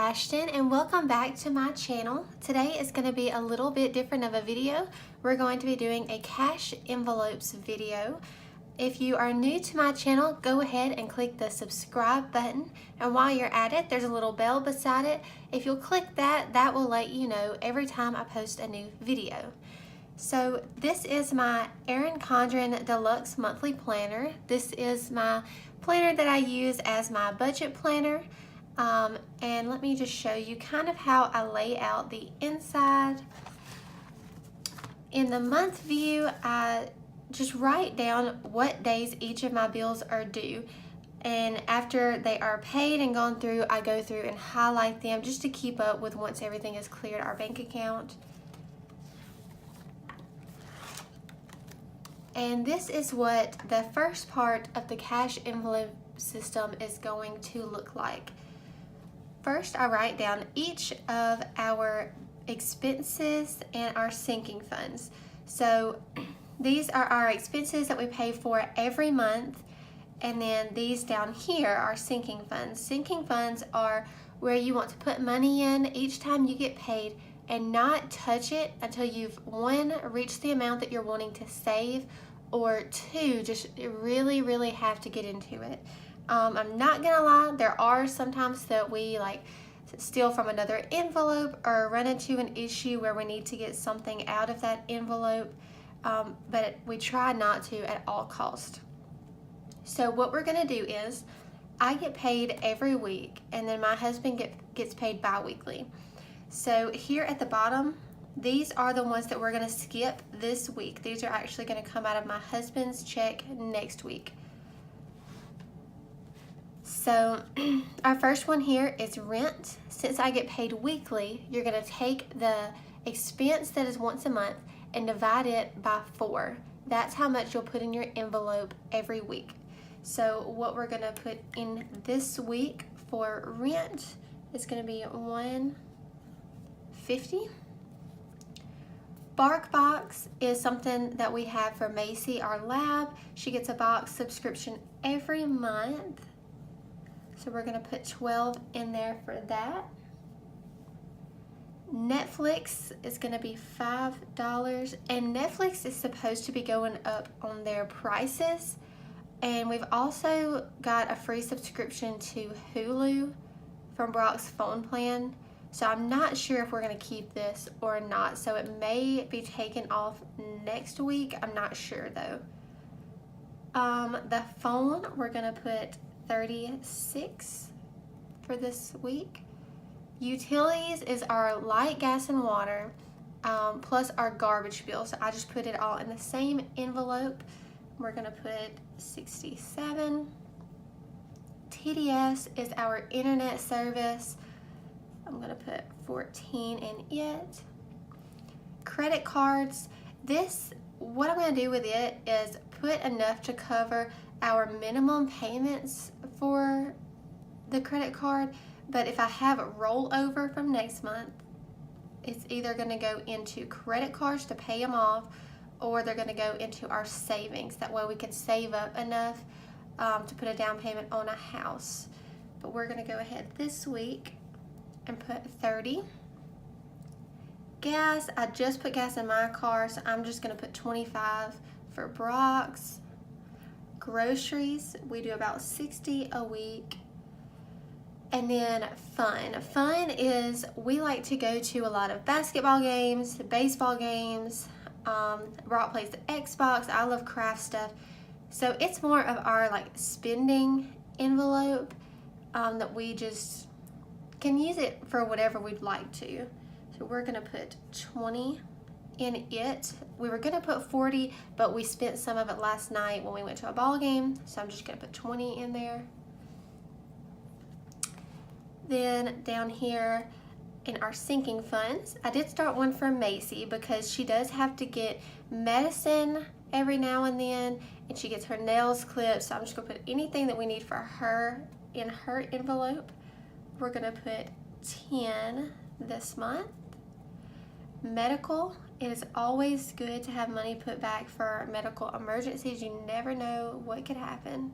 Ashton and welcome back to my channel. Today is going to be a little bit different of a video. We're going to be doing a cash envelopes video. If you are new to my channel, go ahead and click the subscribe button, and while you're at it, there's a little bell beside it. If you'll click that, that will let you know every time I post a new video. So this is my Erin Condren Deluxe Monthly Planner. This is my planner that I use as my budget planner. And let me just show you kind of how I lay out the inside. In the month view, I just write down what days each of my bills are due. And after they are paid and gone through, I go through and highlight them just to keep up with once everything is cleared our bank account. And this is what the first part of the cash envelope system is going to look like. First, I write down each of our expenses and our sinking funds. So these are our expenses that we pay for every month, and then these down here are sinking funds. Sinking funds are where you want to put money in each time you get paid and not touch it until you've, one, reached the amount that you're wanting to save, or two, just really have to get into it. I'm not gonna lie, there are sometimes that we like steal from another envelope or run into an issue where we need to get something out of that envelope, but we try not to at all cost. So what we're gonna do is, I get paid every week, and then my husband gets paid bi-weekly. So here at the bottom, these are the ones that we're gonna skip this week. These are actually gonna come out of my husband's check next week. So our first one here is rent. Since I get paid weekly, you're gonna take the expense that is once a month and divide it by 4. That's how much you'll put in your envelope every week. So what we're gonna put in this week for rent is gonna be $150. BarkBox is something that we have for Macy, our lab. She gets a box subscription every month. So we're gonna put 12 in there for that. Netflix is gonna be $5, and Netflix is supposed to be going up on their prices. And we've also got a free subscription to Hulu from Brock's phone plan. So I'm not sure if we're gonna keep this or not. So it may be taken off next week. I'm not sure though. The phone, we're gonna put $36 for this week. Utilities is our light, gas, and water, plus our garbage bill. So I just put it all in the same envelope. We're gonna put $67. TDS is our internet service. I'm gonna put 14 in it. Credit cards, what I'm gonna do with it is put enough to cover our minimum payments for the credit card, but if I have a rollover from next month, it's either gonna go into credit cards to pay them off, or they're gonna go into our savings. That way we can save up enough to put a down payment on a house. But we're gonna go ahead this week and put 30. Gas, I just put gas in my car, so I'm just gonna put 25 for Brock's. Groceries, we do about 60 a week. And then fun. Fun is, we like to go to a lot of basketball games, baseball games. Brock plays the Xbox. I love craft stuff. So it's more of our like spending envelope that we just can use it for whatever we'd like to. So we're gonna put 20 in it. We were gonna put 40, but we spent some of it last night when we went to a ball game, so I'm just gonna put 20 in there. Then down here in our sinking funds, I did start one for Macy because she does have to get medicine every now and then, and she gets her nails clipped, so I'm just gonna put anything that we need for her in her envelope. We're gonna put 10 this month. Medical, it is always good to have money put back for medical emergencies. You never know what could happen.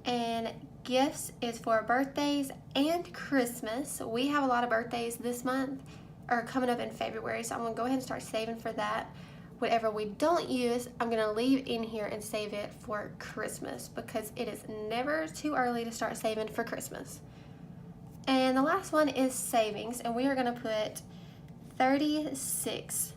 And Gifts is for birthdays and Christmas. We have a lot of birthdays this month, or coming up in February, so I'm gonna go ahead and start saving for that. Whatever we don't use, I'm gonna leave in here and save it for Christmas, because it is never too early to start saving for Christmas. And the last one is savings, and we are gonna put 36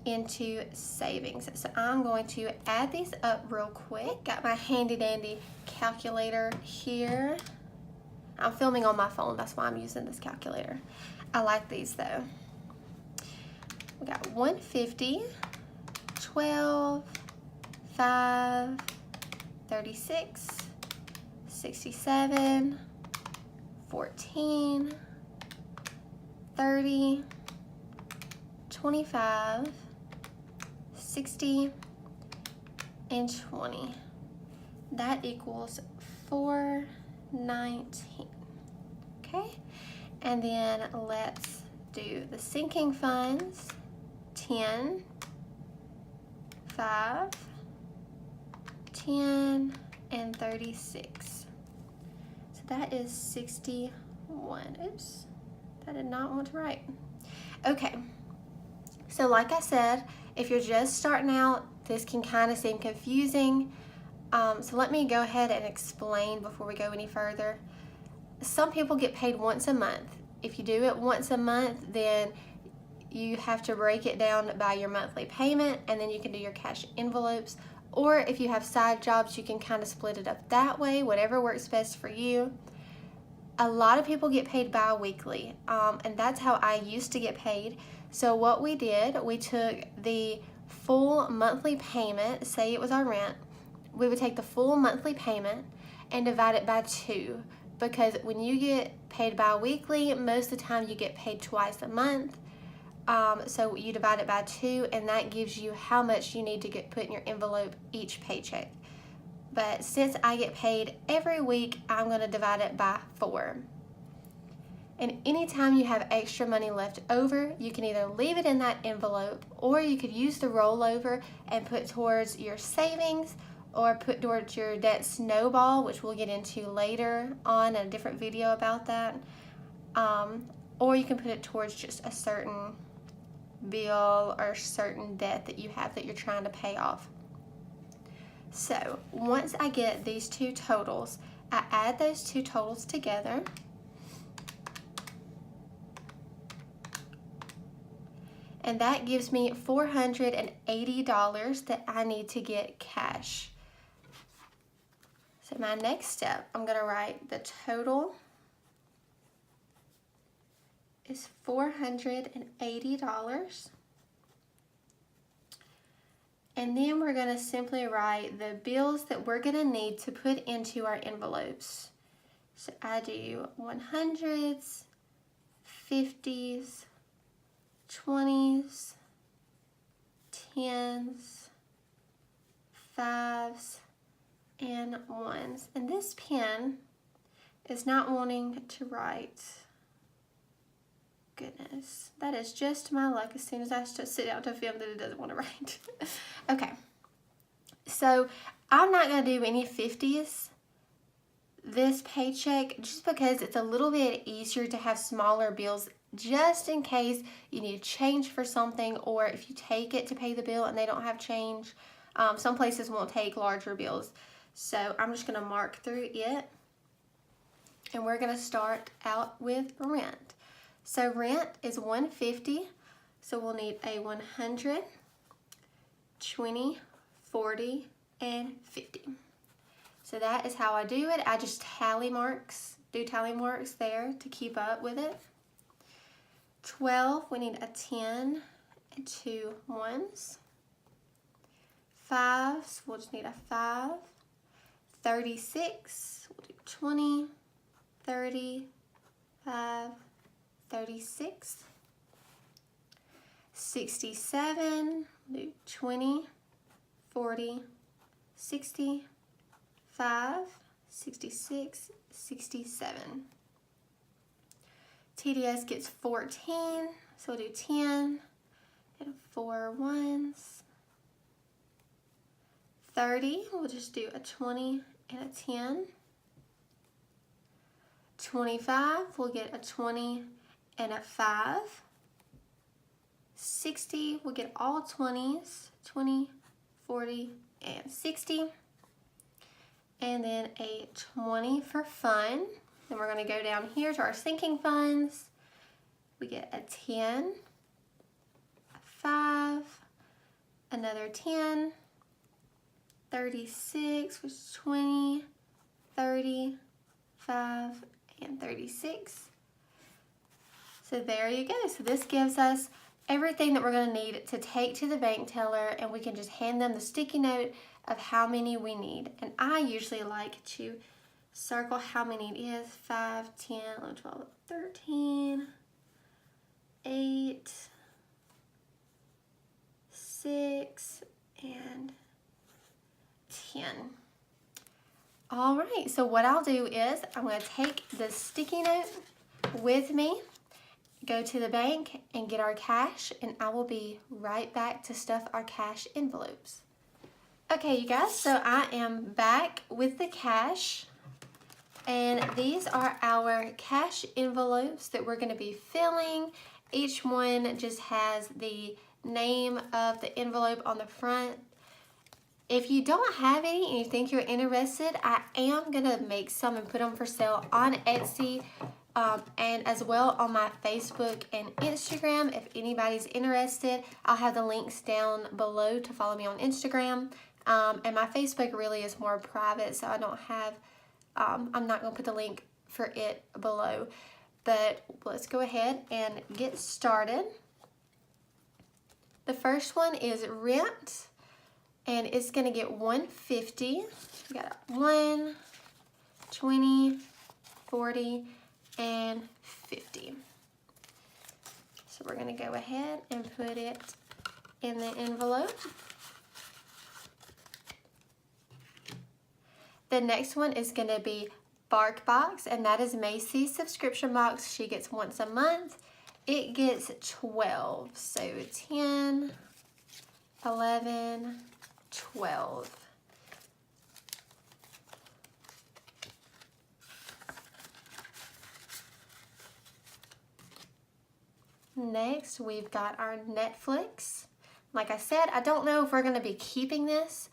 into savings. So I'm going to add these up real quick. Got my handy dandy calculator here. I'm filming on my phone, that's why I'm using this calculator. I like these though. We got 150, 12, 5, 36, 67, 14, 30, 25, 60, and 20. That equals 419. Okay, and then let's do the sinking funds. 10, 5, 10, and 36. So that is 61. Oops, I did not want to write. Okay, so like I said, if you're just starting out, this can kind of seem confusing. So let me go ahead and explain before we go any further. Some people get paid once a month. If you do it once a month, then you have to break it down by your monthly payment, and then you can do your cash envelopes. Or if you have side jobs, you can kind of split it up that way, whatever works best for you. A lot of people get paid bi-weekly, and that's how I used to get paid. So what we did, we took the full monthly payment, say it was our rent, we would take the full monthly payment and divide it by 2, because when you get paid bi-weekly, most of the time you get paid twice a month. So you divide it by 2, and that gives you how much you need to get put in your envelope each paycheck. But since I get paid every week, I'm going to divide it by 4. And anytime you have extra money left over, you can either leave it in that envelope, or you could use the rollover and put towards your savings, or put towards your debt snowball, which we'll get into later on in a different video about that. Or you can put it towards just a certain bill or certain debt that you have that you're trying to pay off. So once I get these two totals, I add those two totals together. And that gives me $480 that I need to get cash. So my next step, I'm going to write the total is $480. And then we're going to simply write the bills that we're going to need to put into our envelopes. So I do 100s, 50s, 20s, 10s, 5s, and 1s. And this pen is not wanting to write. Goodness, that is just my luck. As soon as I sit down to film, that it doesn't want to write. Okay, so I'm not going to do any 50s this paycheck, just because it's a little bit easier to have smaller bills, just in case you need change for something, or if you take it to pay the bill and they don't have change. Some places won't take larger bills. So I'm just going to mark through it, and we're going to start out with rent. So rent is $150, so we'll need a 100, 20, 40, and 50. So that is how I do it. I just do tally marks there to keep up with it. 12, we need a 10 and 2 1s. 5s, we'll just need a 5. 36, we'll do 20, 30, 5, 36. 67, do 20, 40, 60, 5, 66, 67. TDS gets 14, so we'll do 10 and 4 1s. 30, we'll just do a 20 and a 10. 25, we'll get a 20 and a 5. 60, we'll get all 20s, 20, 40, and 60. And then a 20 for fun. Then we're going to go down here to our sinking funds. We get a 10, a 5, another 10, 36, which is 20, 30, 5, and 36. So there you go. So this gives us everything that we're going to need to take to the bank teller, and we can just hand them the sticky note of how many we need. And I usually like to circle how many it is: 5, 10, 11, 12, 13, 8, 6, and 10. All right, so what I'll do is I'm going to take the sticky note with me, go to the bank and get our cash, and I will be right back to stuff our cash envelopes. Okay, you guys, so I am back with the cash, and these are our cash envelopes that we're going to be filling. Each one just has the name of the envelope on the front. If you don't have any and you think you're interested, I am going to make some and put them for sale on Etsy. And as well on my Facebook and Instagram. If anybody's interested, I'll have the links down below to follow me on Instagram. And my Facebook really is more private, so I don't have, I'm not going to put the link for it below. But let's go ahead and get started. The first one is rent, and it's going to get $150. We got 1, 20, 40, and 50. So we're going to go ahead and put it in the envelope. The next one is going to be BarkBox, and that is Macy's subscription box. She gets once a month. It gets 12. So 10, 11, 12. Next, we've got our Netflix. Like I said, I don't know if we're going to be keeping this.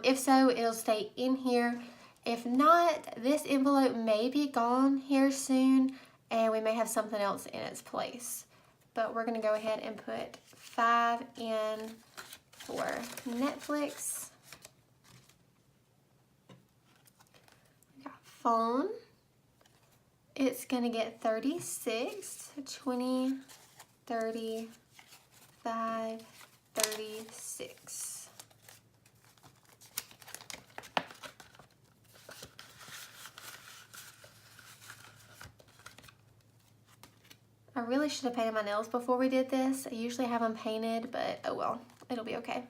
If so, it'll stay in here. If not, this envelope may be gone here soon, and we may have something else in its place. But we're going to go ahead and put 5 in for Netflix. We got phone. It's going to get 36, 20, 35, 36. I really should have painted my nails before we did this. I usually have them painted, but oh well, it'll be okay.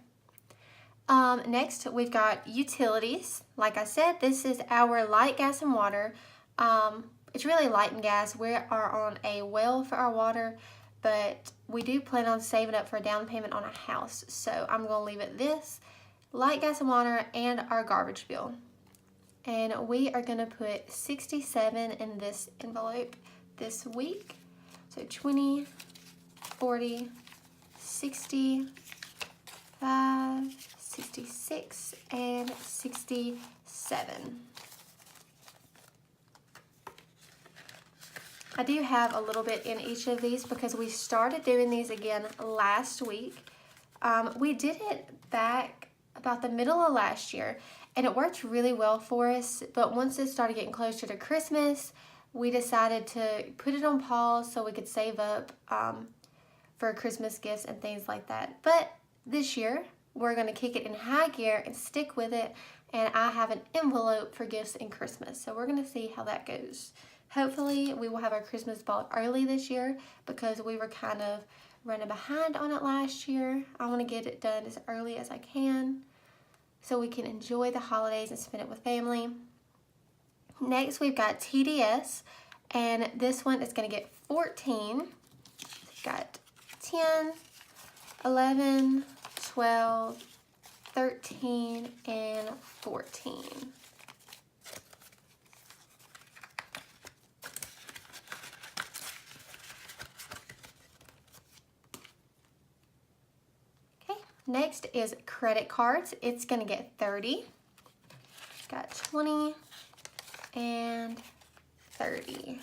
Next, we've got utilities. Like I said, this is our light, gas, and water. It's really light and gas. We are on a well for our water, but we do plan on saving up for a down payment on a house. So I'm going to leave it this, light, gas, and water, and our garbage bill. And we are going to put 67 in this envelope this week. So 20, 40, 60, 5, 66, and 67. I do have a little bit in each of these because we started doing these again last week. We did it back about the middle of last year, and it worked really well for us, but once it started getting closer to Christmas, we decided to put it on pause so we could save up for Christmas gifts and things like that. But this year, we're going to kick it in high gear and stick with it, and I have an envelope for gifts in Christmas, so we're going to see how that goes. Hopefully, we will have our Christmas ball early this year because we were kind of running behind on it last year. I want to get it done as early as I can so we can enjoy the holidays and spend it with family. Next, we've got TDS, and this one is going to get 14. We've got 10, 11, 12, 13, and 14. Next is credit cards. It's gonna get 30. Got 20 and 30.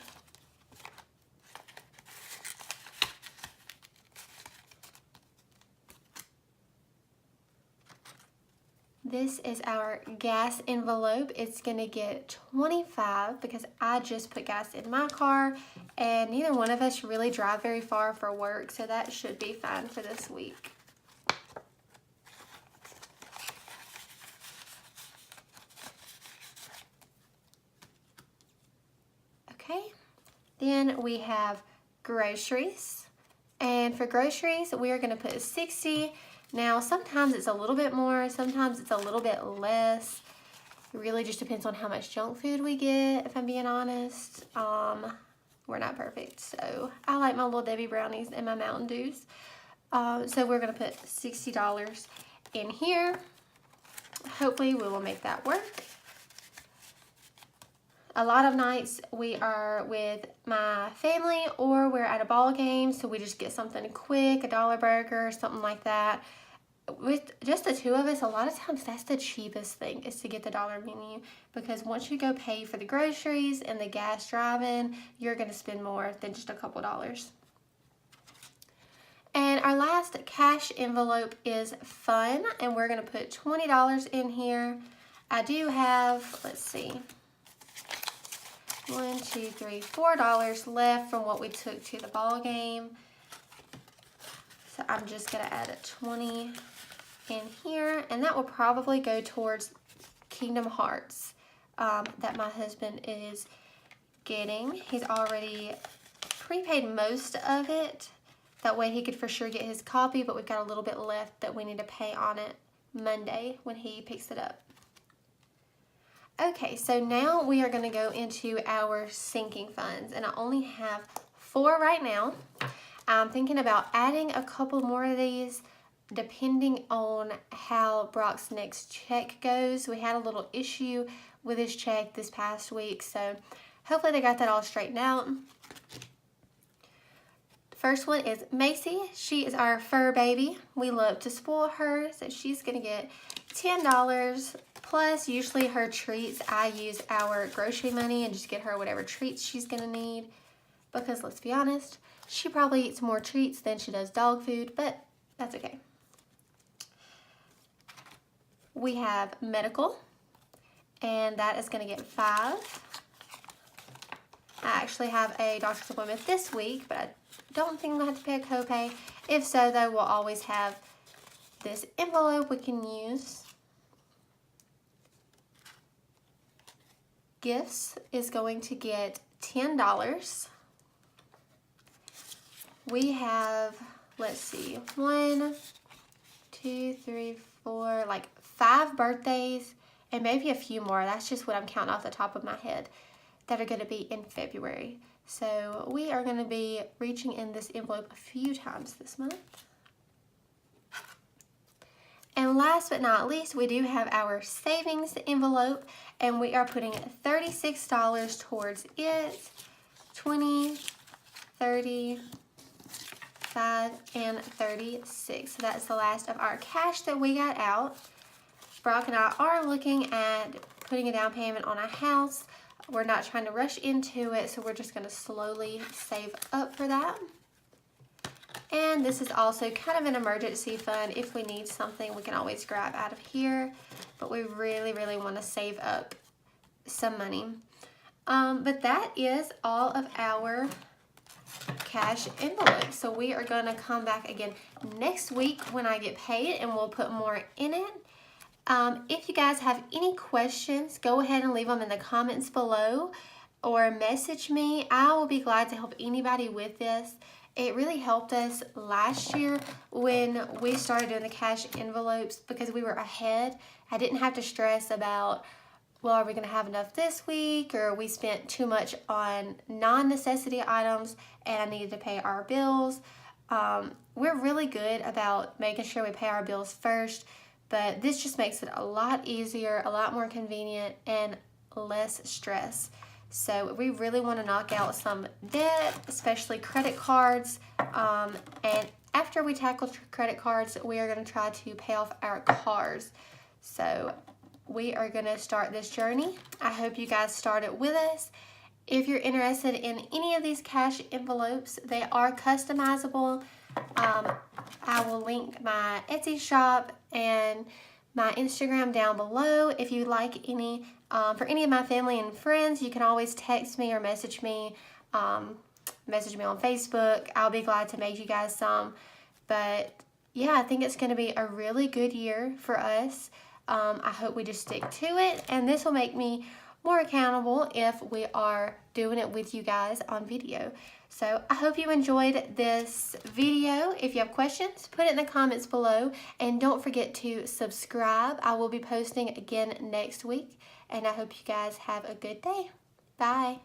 This is our gas envelope. It's gonna get 25 because I just put gas in my car and neither one of us really drive very far for work, so that should be fine for this week. Okay, then we have groceries. And for groceries, we are gonna put 60. Now, sometimes it's a little bit more, sometimes it's a little bit less. It really just depends on how much junk food we get, if I'm being honest. We're not perfect, so I like my Little Debbie brownies and my Mountain Dews. So we're gonna put $60 in here. Hopefully we will make that work. A lot of nights we are with my family or we're at a ball game, so we just get something quick, a dollar burger, something like that. With just the two of us, a lot of times that's the cheapest thing, is to get the dollar menu, because once you go pay for the groceries and the gas driving, you're gonna spend more than just a couple dollars. And our last cash envelope is fun, and we're gonna put $20 in here. I do have, let's see, $4 left from what we took to the ball game. So I'm just gonna add a 20 in here, and that will probably go towards Kingdom Hearts that my husband is getting. He's already prepaid most of it. That way he could for sure get his copy, but we've got a little bit left that we need to pay on it Monday when he picks it up. Okay, so now we are gonna go into our sinking funds, and I only have 4 right now. I'm thinking about adding a couple more of these depending on how Brock's next check goes. We had a little issue with his check this past week, so hopefully they got that all straightened out. First one is Macy. She is our fur baby. We love to spoil her, so she's gonna get $10 plus usually her treats. I use our grocery money and just get her whatever treats she's gonna need, because let's be honest, she probably eats more treats than she does dog food, but that's okay. We have medical, and that is gonna get 5. I actually have a doctor's appointment this week, but I don't think I'm gonna have to pay a copay. If so, though, we'll always have this envelope we can use. Gifts is going to get $10. We have, let's see, 1, 2, 3, 4, like 5 birthdays and maybe a few more. That's just what I'm counting off the top of my head that are going to be in February. So we are going to be reaching in this envelope a few times this month. And last but not least, we do have our savings envelope, and we are putting $36 towards it. 20, 30, 5, and 36. So that's the last of our cash that we got out. Brock and I are looking at putting a down payment on a house. We're not trying to rush into it, so we're just going to slowly save up for that. And this is also kind of an emergency fund. If we need something, we can always grab out of here, but we really, really want to save up some money. But that is all of our cash envelope. So we are going to come back again next week when I get paid, and we'll put more in it. If you guys have any questions, go ahead and leave them in the comments below or message me. I will be glad to help anybody with this. It really helped us last year when we started doing the cash envelopes because we were ahead. I didn't have to stress about, well, are we going to have enough this week, or we spent too much on non-necessity items and I needed to pay our bills. We're really good about making sure we pay our bills first, but this just makes it a lot easier, a lot more convenient, and less stress. So we really want to knock out some debt, especially credit cards. And after we tackle credit cards, we are going to try to pay off our cars. So we are going to start this journey. I hope you guys start it with us. If you're interested in any of these cash envelopes, they are customizable. I will link my Etsy shop and my Instagram down below. If you like any, for any of my family and friends, you can always text me or message me on Facebook. I'll be glad to make you guys some. But yeah, I think it's going to be a really good year for us. I hope we just stick to it, and this will make me more accountable if we are doing it with you guys on video. So I hope you enjoyed this video. If you have questions, put it in the comments below, and don't forget to subscribe. I will be posting again next week, and I hope you guys have a good day. Bye.